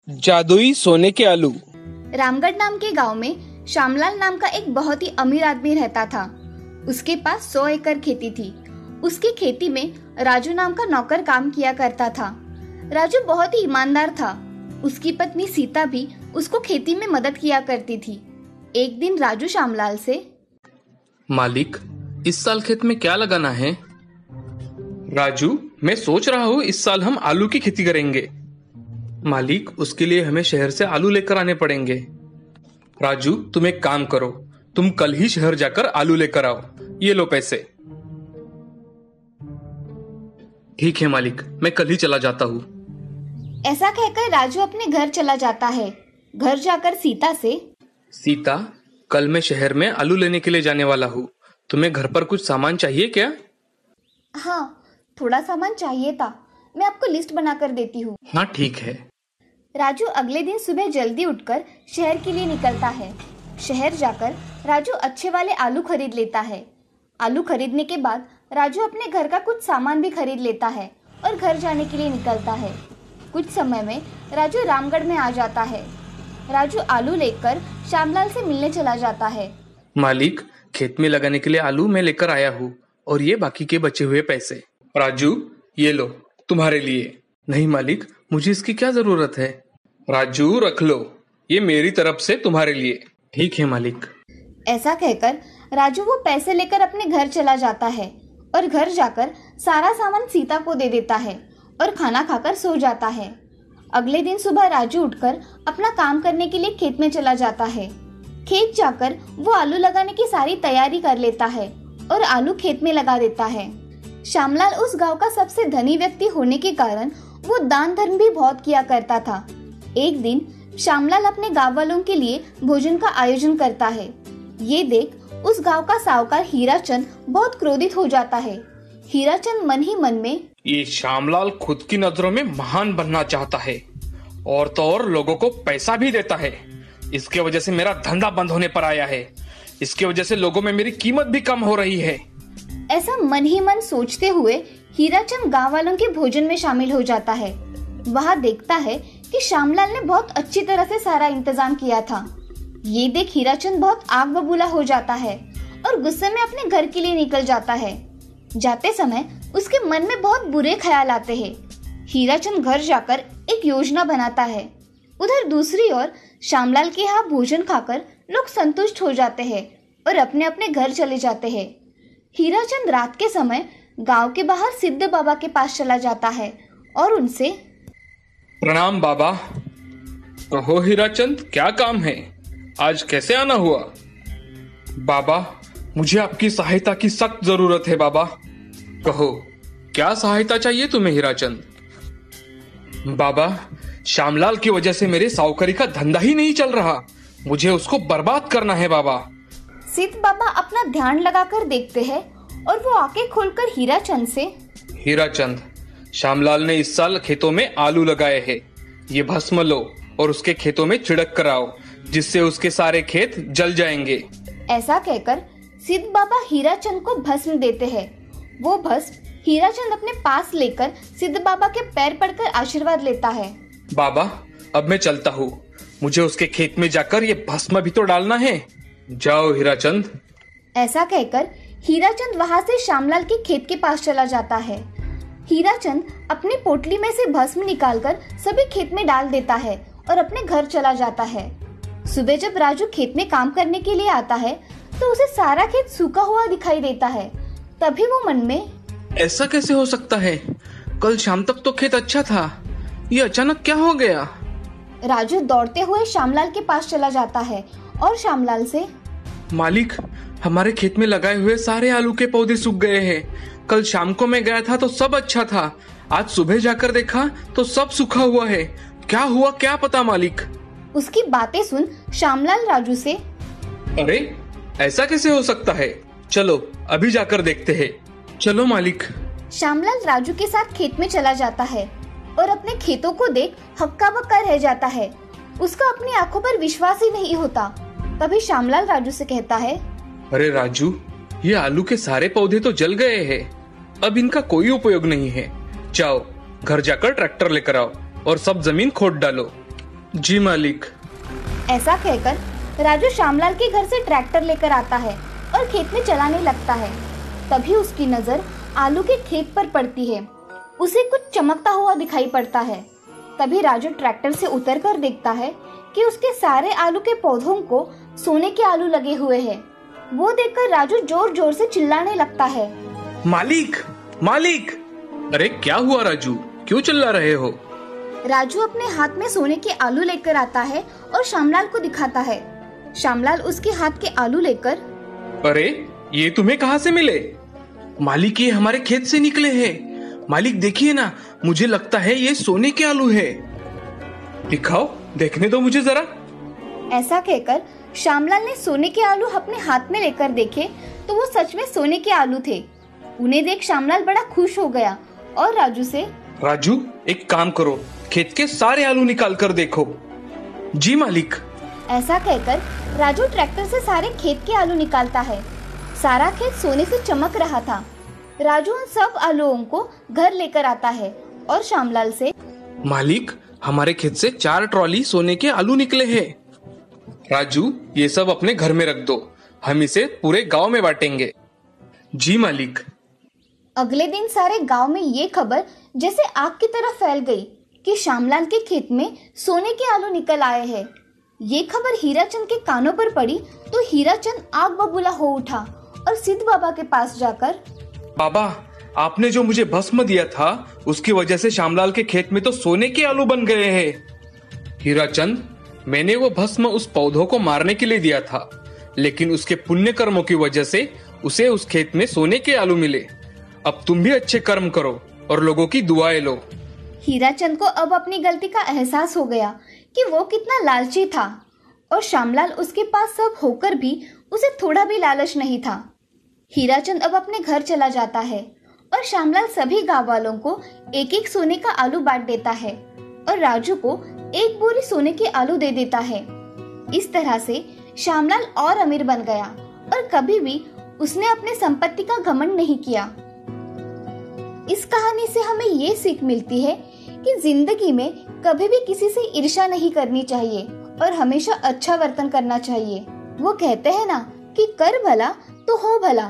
जादुई सोने के आलू। रामगढ़ नाम के गांव में श्यामलाल नाम का एक बहुत ही अमीर आदमी रहता था। उसके पास 100 एकड़ खेती थी। उसकी खेती में राजू नाम का नौकर काम किया करता था। राजू बहुत ही ईमानदार था। उसकी पत्नी सीता भी उसको खेती में मदद किया करती थी। एक दिन राजू श्यामलाल से, मालिक, इस साल खेत में क्या लगाना है? राजू, मैं सोच रहा हूँ इस साल हम आलू की खेती करेंगे। मालिक, उसके लिए हमें शहर से आलू लेकर आने पड़ेंगे। राजू, तुम एक काम करो, तुम कल ही शहर जाकर आलू लेकर आओ। ये लो पैसे। ठीक है मालिक, मैं कल ही चला जाता हूँ। ऐसा कहकर राजू अपने घर चला जाता है। घर जाकर सीता से, सीता, कल मैं शहर में आलू लेने के लिए जाने वाला हूँ। तुम्हें घर पर कुछ सामान चाहिए क्या? हाँ, थोड़ा सामान चाहिए था। मैं आपको लिस्ट बनाकर देती हूँ। हाँ, ठीक है। राजू अगले दिन सुबह जल्दी उठकर शहर के लिए निकलता है। शहर जाकर राजू अच्छे वाले आलू खरीद लेता है। आलू खरीदने के बाद राजू अपने घर का कुछ सामान भी खरीद लेता है और घर जाने के लिए निकलता है। कुछ समय में राजू रामगढ़ में आ जाता है। राजू आलू लेकर श्यामलाल से मिलने चला जाता है। मालिक, खेत में लगाने के लिए आलू मैं लेकर आया हूँ और ये बाकी के बचे हुए पैसे। राजू, ये लो, तुम्हारे लिए। नहीं मालिक, मुझे इसकी क्या जरूरत है? राजू, रख लो, ये मेरी तरफ से तुम्हारे लिए। ठीक है मालिक। ऐसा कहकर राजू वो पैसे लेकर अपने घर चला जाता है और घर जाकर सारा सामान सीता को दे देता है और खाना खाकर सो जाता है। अगले दिन सुबह राजू उठकर अपना काम करने के लिए खेत में चला जाता है। खेत जाकर वो आलू लगाने की सारी तैयारी कर लेता है और आलू खेत में लगा देता है। श्यामलाल उस गांव का सबसे धनी व्यक्ति होने के कारण वो दान धर्म भी बहुत किया करता था। एक दिन श्यामलाल अपने गांव वालों के लिए भोजन का आयोजन करता है। ये देख उस गांव का साहूकार हीराचंद बहुत क्रोधित हो जाता है। हीराचंद मन ही मन में, ये श्यामलाल खुद की नजरों में महान बनना चाहता है और तो और लोगों को पैसा भी देता है। इसके वजह से मेरा धंधा बंद होने पर आया है। इसके वजह से लोगों में मेरी कीमत भी कम हो रही है। ऐसा मन ही मन सोचते हुए हीराचंद गांव वालों के भोजन में शामिल हो जाता है। वहाँ देखता है कि श्यामलाल ने बहुत अच्छी तरह से सारा इंतजाम किया था। ये देख हीराचंद बहुत आग बबूला हो जाता है और गुस्से में अपने घर के लिए निकल जाता है। जाते समय उसके मन में बहुत बुरे ख्याल आते हैं। हीराचंद घर जाकर एक योजना बनाता है। उधर दूसरी ओर श्यामलाल के यहाँ भोजन खाकर लोग संतुष्ट हो जाते हैं और अपने अपने घर चले जाते हैं। हीराचंद रात के समय गांव के बाहर सिद्ध बाबा के पास चला जाता है और उनसे, प्रणाम बाबा। कहो हीराचंद, क्या काम है? आज कैसे आना हुआ? बाबा, मुझे आपकी सहायता की सख्त जरूरत है बाबा। कहो, क्या सहायता चाहिए तुम्हें हीराचंद? बाबा, श्यामलाल की वजह से मेरे साहूकारी का धंधा ही नहीं चल रहा। मुझे उसको बर्बाद करना है बाबा। सिद्ध बाबा अपना ध्यान लगाकर देखते हैं और वो आंखें खोलकर हीराचंद से, हीराचंद, श्यामलाल ने इस साल खेतों में आलू लगाए हैं। ये भस्म लो और उसके खेतों में छिड़क कर आओ, जिससे उसके सारे खेत जल जाएंगे। ऐसा कहकर सिद्ध बाबा हीराचंद को भस्म देते हैं। वो भस्म हीराचंद अपने पास लेकर सिद्ध बाबा के पैर पड़कर आशीर्वाद लेता है। बाबा, अब मैं चलता हूँ। मुझे उसके खेत में जाकर ये भस्म भी तो डालना है। जाओ हीराचंद। ऐसा कहकर हीराचंद वहाँ से श्यामलाल के खेत के पास चला जाता है। हीराचंद अपनी पोटली में से भस्म निकालकर सभी खेत में डाल देता है और अपने घर चला जाता है। सुबह जब राजू खेत में काम करने के लिए आता है तो उसे सारा खेत सूखा हुआ दिखाई देता है। तभी वो मन में, ऐसा कैसे हो सकता है? कल शाम तक तो खेत अच्छा था, ये अचानक क्या हो गया? राजू दौड़ते हुए श्यामलाल के पास चला जाता है और श्यामलाल से, मालिक, हमारे खेत में लगाए हुए सारे आलू के पौधे सूख गए हैं। कल शाम को मैं गया था तो सब अच्छा था। आज सुबह जाकर देखा तो सब सूखा हुआ है। क्या हुआ क्या पता मालिक। उसकी बातें सुन श्यामलाल राजू से, अरे, ऐसा कैसे हो सकता है? चलो अभी जाकर देखते हैं। चलो मालिक। श्यामलाल राजू के साथ खेत में चला जाता है और अपने खेतों को देख हक्का बक्का रह जाता है। उसका अपनी आंखों पर विश्वास ही नहीं होता। तभी श्यामलाल राजू से कहता है, अरे राजू, ये आलू के सारे पौधे तो जल गए हैं। अब इनका कोई उपयोग नहीं है। जाओ घर जाकर ट्रैक्टर लेकर आओ और सब जमीन खोद डालो। जी मालिक। ऐसा कहकर राजू श्यामलाल के घर से ट्रैक्टर लेकर आता है और खेत में चलाने लगता है। तभी उसकी नजर आलू के खेत पर पड़ती है। उसे कुछ चमकता हुआ दिखाई पड़ता है। तभी राजू ट्रैक्टर से उतरकर देखता है कि उसके सारे आलू के पौधों को सोने के आलू लगे हुए हैं। वो देखकर राजू जोर जोर से चिल्लाने लगता है, मालिक, मालिक! अरे क्या हुआ राजू, क्यों चिल्ला रहे हो? राजू अपने हाथ में सोने के आलू लेकर आता है और श्यामलाल को दिखाता है। श्यामलाल उसके हाथ के आलू लेकर, अरे ये तुम्हें कहाँ से मिले? मालिक, ये हमारे खेत से निकले हैं। मालिक देखिए ना, मुझे लगता है ये सोने के आलू है। दिखाओ, देखने दो मुझे जरा। ऐसा कहकर श्यामलाल ने सोने के आलू अपने हाथ में लेकर देखे तो वो सच में सोने के आलू थे। उन्हें देख श्यामलाल बड़ा खुश हो गया और राजू से, राजू एक काम करो, खेत के सारे आलू निकाल कर देखो। जी मालिक। ऐसा कहकर राजू ट्रैक्टर से सारे खेत के आलू निकालता है। सारा खेत सोने से चमक रहा था। राजू उन सब आलूओं को घर लेकर आता है और श्यामलाल से, मालिक, हमारे खेत से 4 ट्रॉली सोने के आलू निकले हैं। राजू ये सब अपने घर में रख दो, हम इसे पूरे गांव में बांटेंगे। जी मालिक। अगले दिन सारे गांव में ये खबर जैसे आग की तरह फैल गई कि श्यामलाल के खेत में सोने के आलू निकल आए हैं। ये खबर हीराचंद के कानों पर पड़ी तो हीराचंद आग बबूला हो उठा और सिद्ध बाबा के पास जाकर, बाबा, आपने जो मुझे भस्म दिया था उसकी वजह से श्यामलाल के खेत में तो सोने के आलू बन गए हैं। हीराचंद, मैंने वो भस्म उस पौधों को मारने के लिए दिया था, लेकिन उसके पुण्य कर्मों की वजह से उसे उस खेत में सोने के आलू मिले। अब तुम भी अच्छे कर्म करो और लोगों की दुआएं लो। हीराचंद को अब अपनी गलती का एहसास हो गया कि वो कितना लालची था और श्यामलाल उसके पास सब होकर भी उसे थोड़ा भी लालच नहीं था। हीराचंद अब अपने घर चला जाता है और श्यामलाल सभी गांव वालों को एक एक सोने का आलू बांट देता है और राजू को एक बोरी सोने के आलू दे देता है। इस तरह से श्यामलाल और अमीर बन गया और कभी भी उसने अपने संपत्ति का घमंड नहीं किया। इस कहानी से हमें ये सीख मिलती है कि जिंदगी में कभी भी किसी से ईर्ष्या नहीं करनी चाहिए और हमेशा अच्छा वर्तन करना चाहिए। वो कहते हैं ना कि कर भला तो हो भला।